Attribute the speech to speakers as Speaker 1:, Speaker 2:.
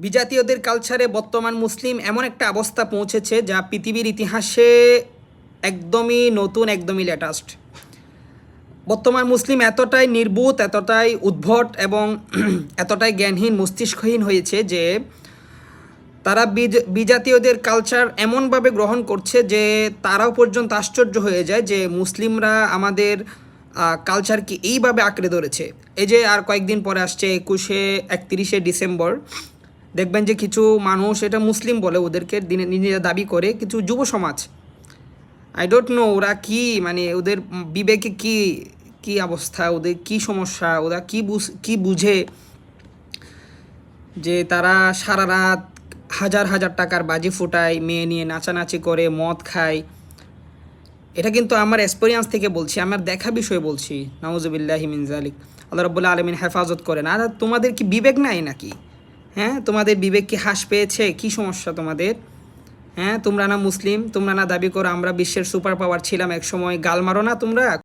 Speaker 1: বিজাতীয়দের কালচারে বর্তমান মুসলিম এমন একটা অবস্থা পৌঁছেছে যা পৃথিবীর ইতিহাসে একদমই নতুন, একদমই লেটেস্ট। বর্তমান মুসলিম এতটাই নির্বোধ, এতটাই উদ্ভট এবং এতটাই জ্ঞানহীন, মস্তিষ্কহীন হয়েছে যে তারা বিজাতীয়দের কালচার এমনভাবে গ্রহণ করছে যে তারাও পর্যন্ত আশ্চর্য হয়ে যায় যে মুসলিমরা আমাদের কালচারকে এইভাবে আঁকড়ে ধরেছে। এই যে আর কয়েকদিন পরে আসছে 31শে ডিসেম্বর, দেখবেন যে কিছু মানুষ এটা মুসলিম বলে, ওদেরকে দিনে নিজেরা দাবি করে কিছু যুব সমাজ, আই ডোন্ট নো ওরা কি, মানে ওদের বিবেকে কি কি অবস্থা, ওদের কি সমস্যা, ওরা কি বুঝে যে তারা সারা রাত হাজার হাজার টাকার বাজি ফোটায়, মেয়ে নিয়ে নাচানাচি করে, মদ খায়। এটা কিন্তু আমার এক্সপিরিয়েন্স থেকে বলছি, আমার দেখা বিষয় বলছি। নাউজুবিল্লাহি মিন যালিক। আল্লাহ রাব্বুল আলামিন হেফাজত করেন। আর তোমাদের কি বিবেক নাই নাকি? হ্যাঁ, তোমাদের বিবেক কি হ্রাস পেয়েছে? কি সমস্যা তোমাদের? হ্যাঁ, তোমরা না মুসলিম, তোমরা না দাবি করো আমরা বিশ্বের সুপার পাওয়ার ছিলাম এক সময়, গাল মারো না তোমরা?